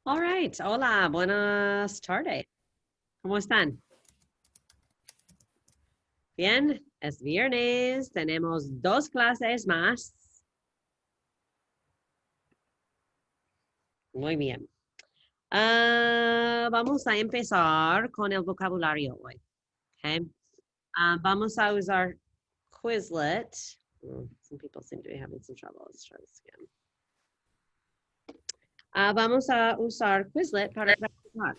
All right. Hola, buenas tardes. ¿Cómo están? Bien, es viernes. Tenemos dos clases más. Muy bien. Vamos a empezar con el vocabulario hoy. Okay. Vamos a usar Quizlet. Some people seem to be having some trouble. Let's try this again. Vamos a usar Quizlet para practicar.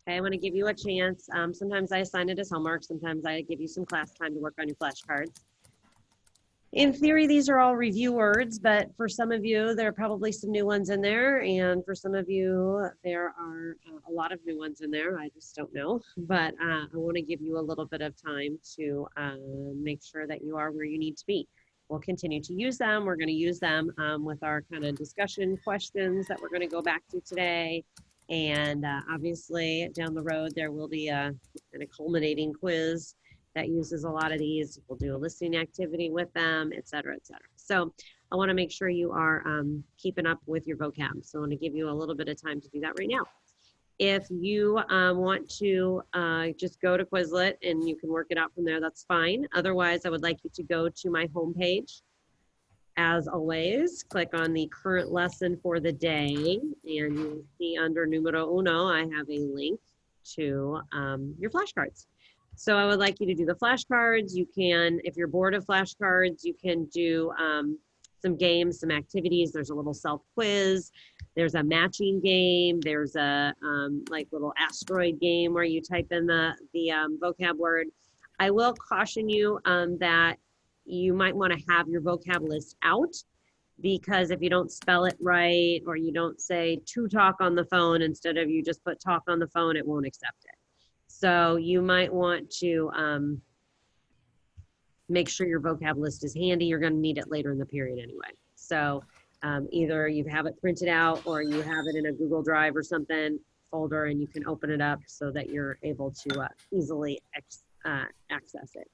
Okay, I want to give you a chance. Sometimes I assign it as homework. Sometimes I give you some class time to work on your flashcards. In theory, these are all review words, but for some of you, there are probably some new ones in there. And for some of you, there are a lot of new ones in there. I just don't know. But I want to give you a little bit of time to make sure that you are where you need to be. We'll continue to use them. We're going to use them with our kind of discussion questions that we're going to go back to today. And obviously, down the road, there will be a culminating quiz that uses a lot of these. We'll do a listening activity with them, et cetera, et cetera. So I want to make sure you are keeping up with your vocab. So I want to give you a little bit of time to do that right now. If you want to just go to Quizlet and you can work it out from there, that's fine. Otherwise, I would like you to go to my homepage. As always, click on the current lesson for the day, and you'll see under numero uno, I have a link to your flashcards. So I would like you to do the flashcards. You can, if you're bored of flashcards, you can do some games, some activities. There's a little self-quiz. There's a matching game. There's a like little asteroid game where you type in the vocab word. I will caution you that you might want to have your vocab list out, because if you don't spell it right, or you don't say to talk on the phone instead of you just put talk on the phone, it won't accept it. So you might want to make sure your vocab list is handy. You're going to need it later in the period anyway. So either you have it printed out or you have it in a Google Drive or something folder, and you can open it up so that you're able to easily access it.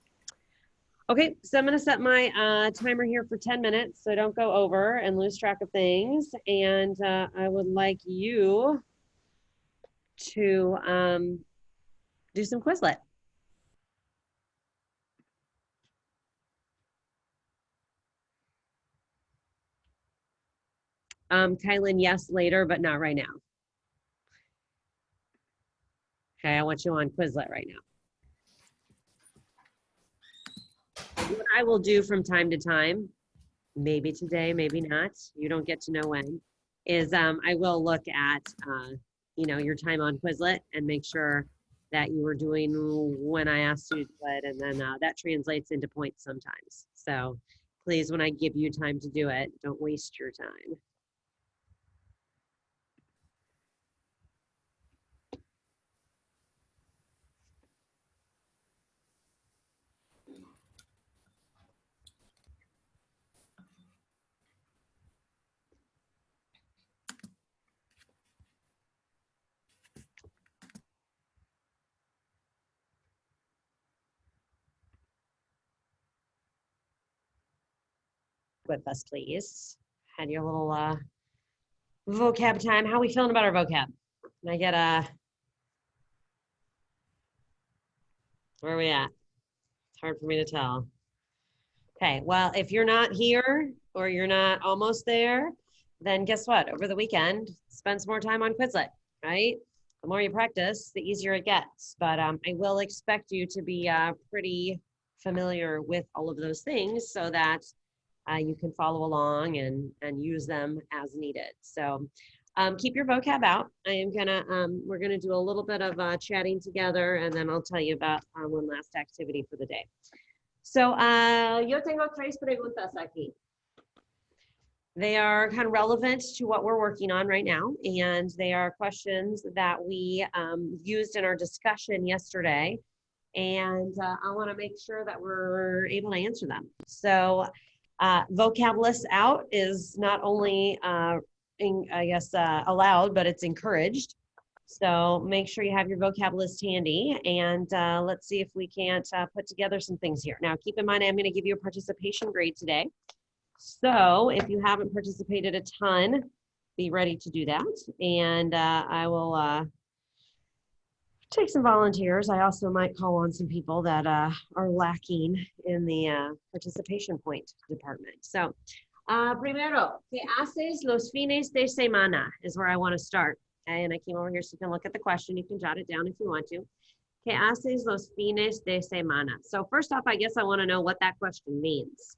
Okay, so I'm going to set my timer here for 10 minutes so don't go over and lose track of things. And I would like you to do some Quizlet. Kylan, yes, later, but not right now. Okay, I want you on Quizlet right now. What I will do from time to time, maybe today, maybe not, you don't get to know when, is I will look at, your time on Quizlet and make sure that you were doing when I asked you to do it, and then that translates into points sometimes. So please, when I give you time to do it, don't waste your time. With us, please. Had your little vocab time. How are we feeling about our vocab? Can I get where are we at? It's hard for me to tell. Okay, well, if you're not here or you're not almost there, then guess what? Over the weekend, spend some more time on Quizlet, right? The more you practice, the easier it gets. But I will expect you to be pretty familiar with all of those things so that you can follow along and use them as needed. So keep your vocab out. We're gonna do a little bit of chatting together, and then I'll tell you about one last activity for the day. So yo tengo tres preguntas aquí. They are kind of relevant to what we're working on right now, and they are questions that we used in our discussion yesterday, and I want to make sure that we're able to answer them. So vocab lists out is not only, allowed, but it's encouraged. So make sure you have your vocab list handy, and let's see if we can't put together some things here. Now, keep in mind, I'm going to give you a participation grade today. So if you haven't participated a ton be ready to do that. And I will take some volunteers. I also might call on some people that are lacking in the participation point department. So, primero, ¿qué haces los fines de semana? Is where I want to start. Okay, and I came over here so you can look at the question. You can jot it down if you want to. ¿Qué haces los fines de semana? So first off, I guess I want to know what that question means.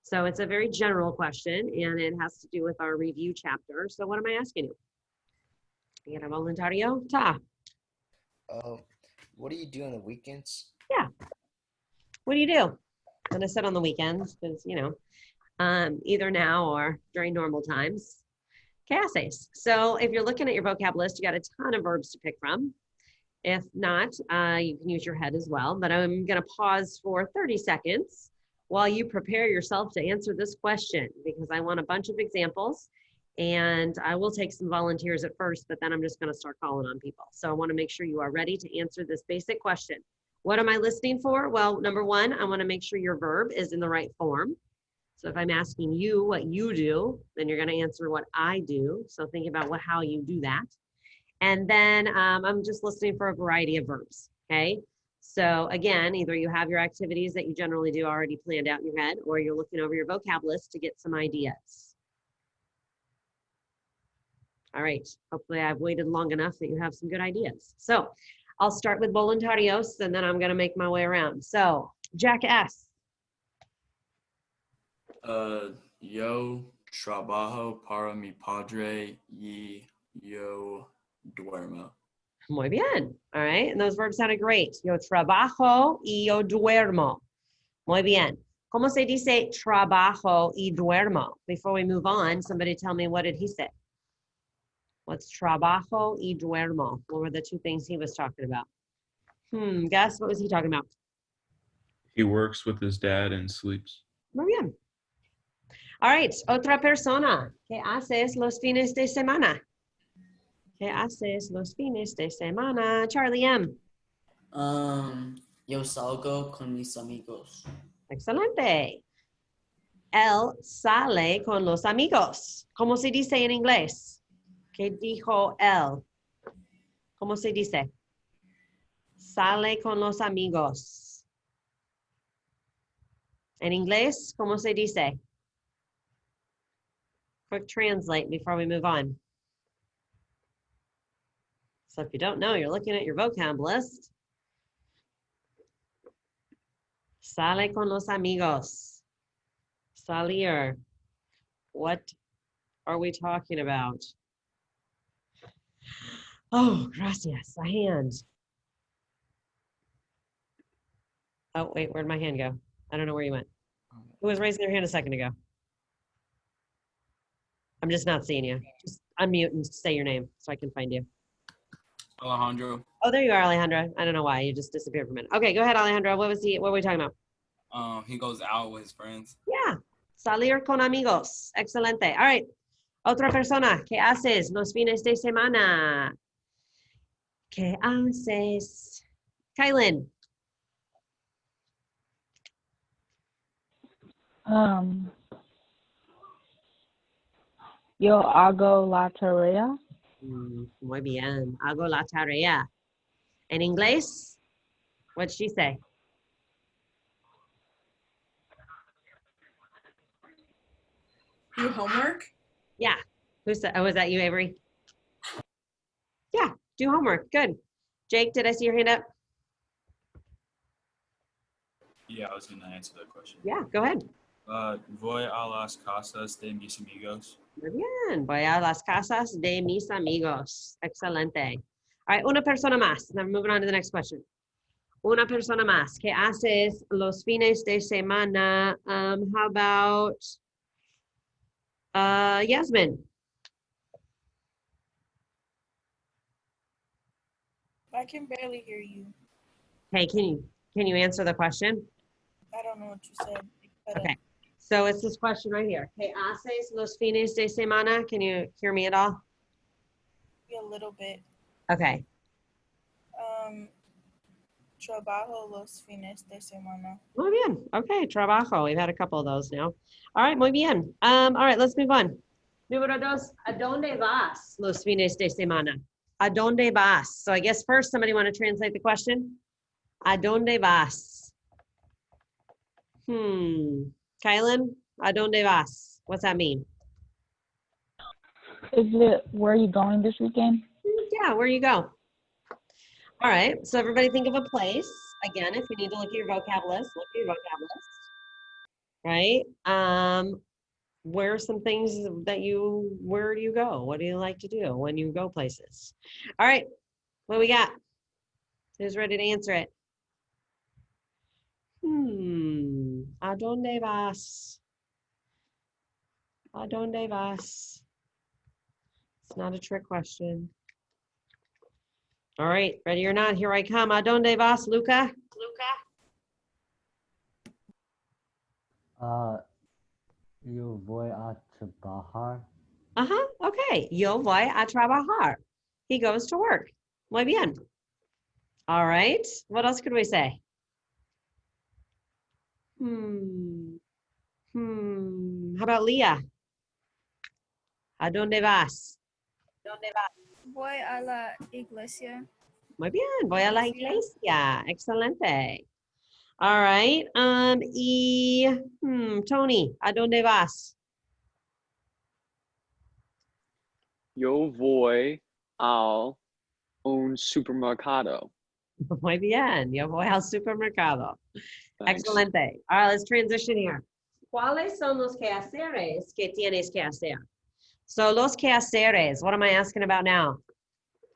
So it's a very general question, and it has to do with our review chapter. So what am I asking you? You got a voluntario? Ta. What do you do on the weekends? Yeah. What do you do? And I said on the weekends, because, you know, either now or during normal times. ¿Qué haces? So if you're looking at your vocab list, you got a ton of verbs to pick from. If not, you can use your head as well, but I'm going to pause for 30 seconds while you prepare yourself to answer this question, because I want a bunch of examples, and I will take some volunteers at first, but then I'm just going to start calling on people. So I want to make sure you are ready to answer this basic question. What am I listening for? Well, number one, I want to make sure your verb is in the right form. So if I'm asking you what you do, then you're going to answer what I do. So think about how you do that. And then I'm just listening for a variety of verbs, okay? So again, either you have your activities that you generally do already planned out in your head, or you're looking over your vocab list to get some ideas. All right, hopefully I've waited long enough that you have some good ideas. So I'll start with voluntarios, and then I'm gonna make my way around. So Jack S. Yo trabajo para mi padre y yo duermo. Muy bien. All right. And those verbs sounded great. Yo trabajo y yo duermo. Muy bien. ¿Cómo se dice trabajo y duermo? Before we move on, somebody tell me, what did he say? What's trabajo y duermo? What were the two things he was talking about? Guess, what was he talking about? He works with his dad and sleeps. Muy bien. All right. Otra persona. ¿Qué haces los fines de semana? ¿Qué haces los fines de semana? Charlie M. Yo salgo con mis amigos. Excelente. Él sale con los amigos. ¿Cómo se dice en inglés? ¿Qué dijo él? ¿Cómo se dice? Sale con los amigos. En inglés, ¿cómo se dice? Quick translate before we move on. So if you don't know, you're looking at your vocab list. Sale con los amigos. Salir. What are we talking about? Oh, gracias. A hand. Oh, wait, where'd my hand go? I don't know where you went. Who was raising their hand a second ago? I'm just not seeing you. Just unmute and say your name so I can find you. Alejandro. Oh, there you are, Alejandro. I don't know why. You just disappeared for a minute. Okay, go ahead, Alejandro. What were we talking about? He goes out with his friends. Yeah. Salir con amigos. Excelente. All right. Otra persona. ¿Qué haces los fines de semana? ¿Qué haces? Kylan. Yo hago la tarea. Muy bien. Hago la tarea. En inglés, what'd she say? Do homework? Yeah. Who said? Oh, was that you, Avery? Yeah. Do homework. Good. Jake, did I see your hand up? Yeah, I was going to answer that question. Yeah, go ahead. Voy a las casas de mis amigos. Muy bien. Voy a las casas de mis amigos. Excelente. All right, una persona más. Now we're moving on to the next question. Una persona más. ¿Qué haces los fines de semana? How about Yasmin? I can barely hear you. Hey, can you answer the question? I don't know what you said. Okay. So it's this question right here. ¿Qué haces los fines de semana? Can you hear me at all? A little bit. Okay. Trabajo los fines de semana. Muy bien. Okay, trabajo. We've had a couple of those now. All right, muy bien. All right, let's move on. Número dos, ¿a dónde vas los fines de semana? ¿A dónde vas? So I guess first somebody want to translate the question? ¿A dónde vas? Kylan, ¿a dónde vas? What's that mean? Is it where are you going this weekend? Yeah, where you go. All right, so everybody think of a place. Again, if you need to look at your vocab list, look at your vocab list. Right? Where are some things that where do you go? What do you like to do when you go places? All right, what we got? Who's ready to answer it? ¿A dónde vas? ¿A dónde vas? It's not a trick question. All right, ready or not, here I come. ¿A dónde vas, Luca? Yo voy a trabajar. Okay. Yo voy a trabajar. He goes to work. Muy bien. All right. What else could we say? How about Leah? ¿A dónde vas? Voy a la iglesia. Muy bien. Voy a la iglesia. Excelente. All right. Tony, ¿a dónde vas? Yo voy al un supermercado. Muy bien. Yo voy al supermercado. Thanks. Excelente. All right, let's transition here. ¿Cuáles son los quehaceres que tienes que hacer? So los quehaceres, what am I asking about now?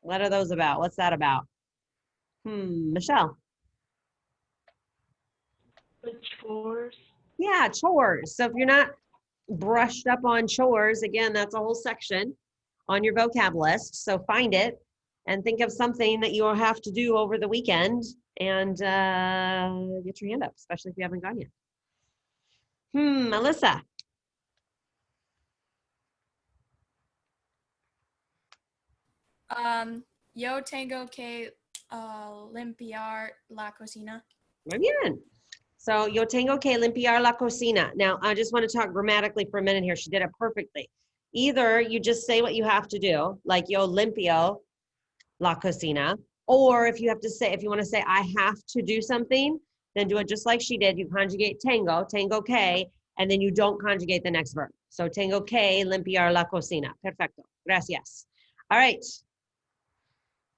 What are those about? What's that about? Michelle. The chores. Yeah, chores. So if you're not brushed up on chores, again, that's a whole section on your vocab list. So find it and think of something that you'll have to do over the weekend and get your hand up, especially if you haven't gone yet. Melissa. Yo tengo que limpiar la cocina. Muy bien. So, yo tengo que limpiar la cocina. Now, I just want to talk grammatically for a minute here. She did it perfectly. Either you just say what you have to do, like yo limpio la cocina, or if you want to say I have to do something, then do it just like she did. You conjugate tengo que, and then you don't conjugate the next verb. So, tengo que limpiar la cocina. Perfecto. Gracias. All right.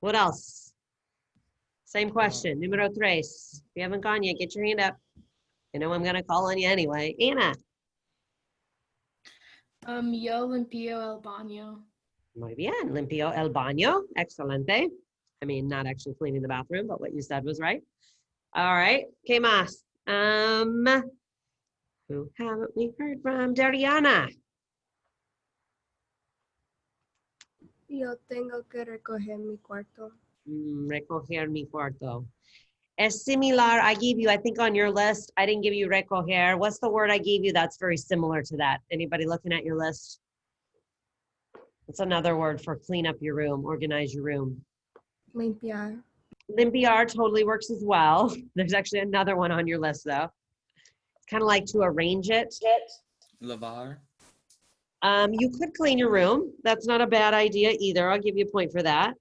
What else? Same question. Numero tres. If you haven't gone yet, get your hand up. You know I'm going to call on you anyway. Anna. Yo limpio el baño. Muy bien. Limpio el baño. Excelente. I mean, not actually cleaning the bathroom, but what you said was right. All right. ¿Qué más? Who haven't we heard from? Dariana. Yo tengo que recoger mi cuarto. Recoger mi cuarto. Es similar, I gave you, I think on your list, I didn't give you recoger. What's the word I gave you that's very similar to that? Anybody looking at your list? It's another word for clean up your room, organize your room. Limpiar. Limpiar totally works as well. There's actually another one on your list though. It's kind of like to arrange it. Lavar. You could clean your room. That's not a bad idea either. I'll give you a point for that.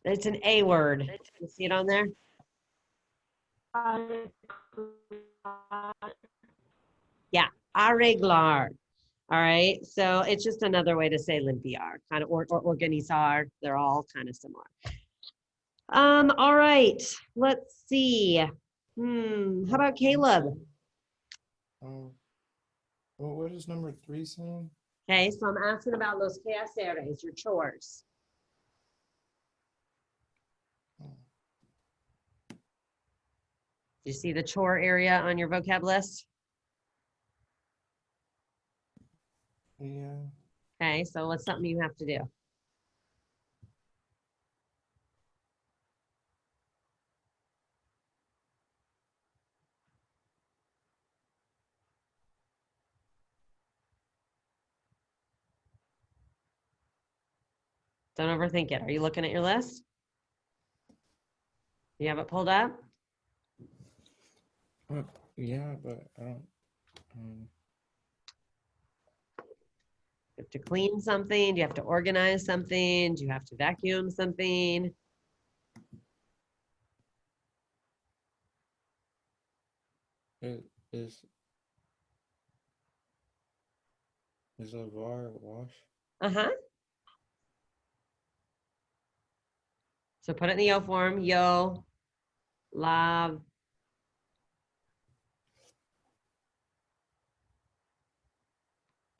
It's an A word. You see it on there? Yeah, arreglar. All right, so it's just another way to say limpiar, kind of, or organizar. They're all kind of similar. All right, let's see. How about Caleb? Well, what is number 3 saying? Okay, so I'm asking about los quehaceres, your chores. You see the chore area on your vocab list? Yeah. Okay, so what's something you have to do? Don't overthink it. Are you looking at your list? You have it pulled up? Yeah, but I don't. You have to clean something? Do you have to organize something? Do you have to vacuum something? It is lavar wash? Uh-huh. So put it in the yo form. Yo, lav.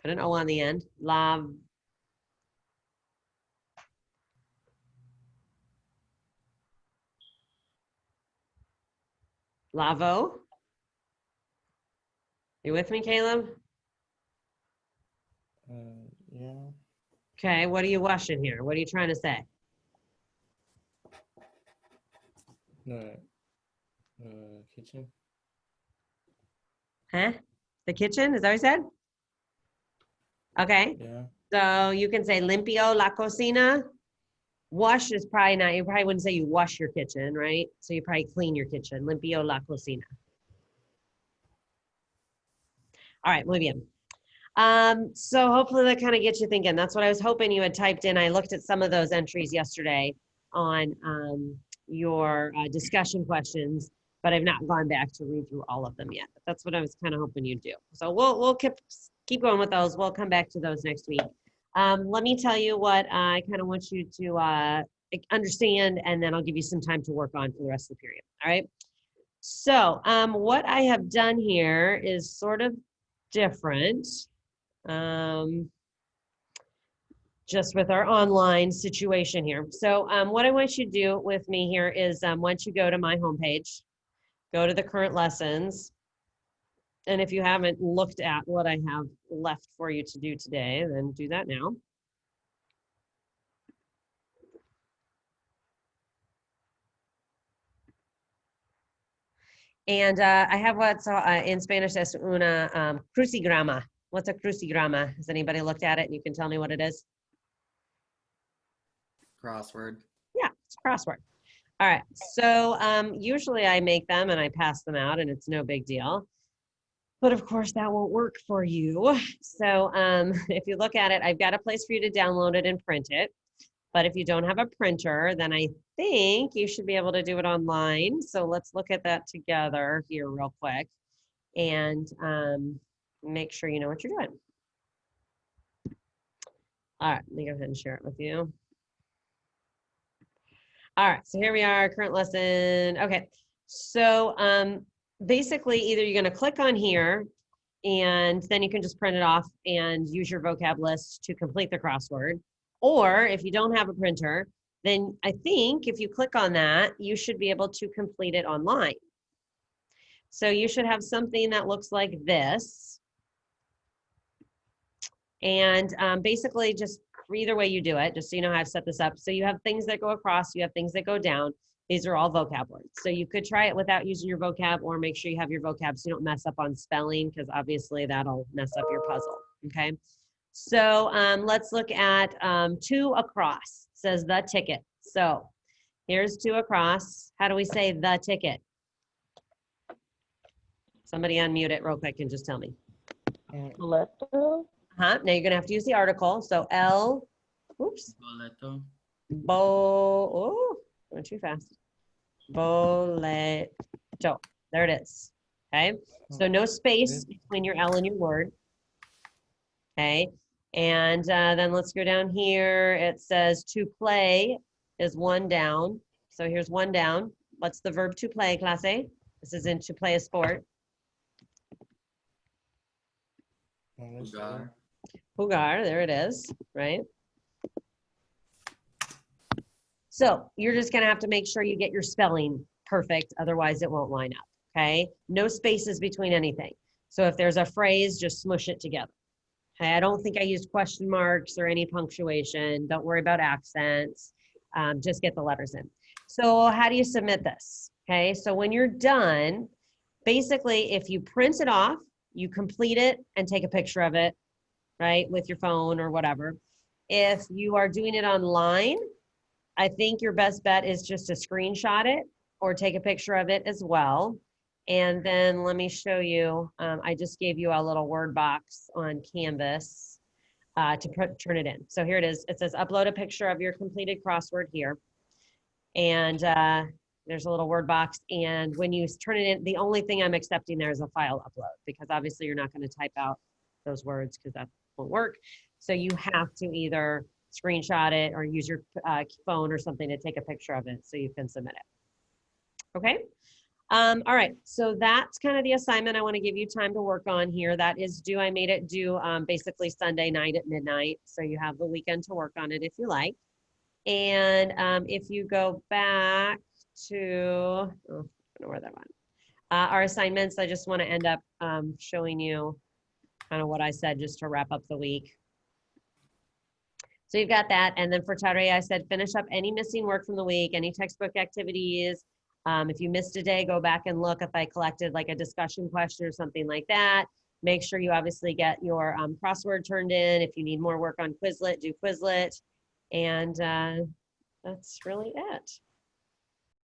Put an O on the end. Lav. Lavo. You with me, Caleb? Yeah. Okay, what are you washing here? What are you trying to say? No. Kitchen. Huh? The kitchen, is that what you said? Okay, Yeah. so you can say limpio la cocina. Wash is probably not, you probably wouldn't say you wash your kitchen, right? So you probably clean your kitchen. Limpio la cocina. All right, muy bien. So hopefully that kind of gets you thinking. That's what I was hoping you had typed in. I looked at some of those entries yesterday on your discussion questions, but I've not gone back to read through all of them yet. But that's what I was kind of hoping you'd do. So we'll keep going with those. We'll come back to those next week. Let me tell you what I kind of want you to understand, and then I'll give you some time to work on for the rest of the period. All right. So what I have done here is sort of different. Just with our online situation here. So what I want you to do with me here is once you go to my homepage, go to the current lessons. And if you haven't looked at what I have left for you to do today, then do that now. And I have what's in Spanish es una crucigrama. What's a crucigrama? Has anybody looked at it and you can tell me what it is? Crossword. Yeah, it's a crossword. All right, so usually I make them and I pass them out and it's no big deal. But of course that won't work for you. So if you look at it, I've got a place for you to download it and print it. But if you don't have a printer, then I think you should be able to do it online. So let's look at that together here real quick and make sure you know what you're doing. All right, let me go ahead and share it with you. All right, so here we are, current lesson. Okay, so basically either you're gonna click on here and then you can just print it off and use your vocab list to complete the crossword. Or if you don't have a printer, then I think if you click on that, you should be able to complete it online. So you should have something that looks like this. And basically just either way you do it, just so you know how I've set this up. So you have things that go across, you have things that go down. These are all vocab words. So you could try it without using your vocab, or make sure you have your vocab so you don't mess up on spelling, because obviously that'll mess up your puzzle, okay? So let's look at 2 across. It says the ticket. So here's 2 across. How do we say the ticket? Somebody unmute it real quick and just tell me. Boleto. Now you're gonna have to use the article. So L, oops. Boleto. Oh, went too fast. Boleto. There it is. Okay. So no space between your L and your word. Okay. And then let's go down here. It says to play is 1 down. So here's 1 down. What's the verb to play, clase? This is in to play a sport. Jugar. Jugar, there it is, right? So you're just gonna have to make sure you get your spelling perfect, otherwise it won't line up, okay? No spaces between anything. So if there's a phrase, just smush it together. Okay, I don't think I used question marks or any punctuation. Don't worry about accents, just get the letters in. So how do you submit this? Okay, so when you're done, basically if you print it off, you complete it and take a picture of it, right, with your phone or whatever. If you are doing it online, I think your best bet is just to screenshot it or take a picture of it as well. And then let me show you, I just gave you a little Word box on Canvas. turn it in. So here it is. It says upload a picture of your completed crossword here. And there's a little word box. And when you turn it in, the only thing I'm accepting there is a file upload, because obviously you're not going to type out those words because that won't work. So you have to either screenshot it or use your phone or something to take a picture of it so you can submit it. Okay. All right. So that's kind of the assignment I want to give you time to work on here. That is due. I made it due basically Sunday night at midnight. So you have the weekend to work on it if you like. And if you go back to, oh, I don't know where that went. Our assignments, I just want to end up showing you kind of what I said just to wrap up the week. So you've got that. And then for Tare, I said, finish up any missing work from the week, any textbook activities. If you missed a day, go back and look if I collected like a discussion question or something like that. Make sure you obviously get your crossword turned in. If you need more work on Quizlet, do Quizlet. And that's really it.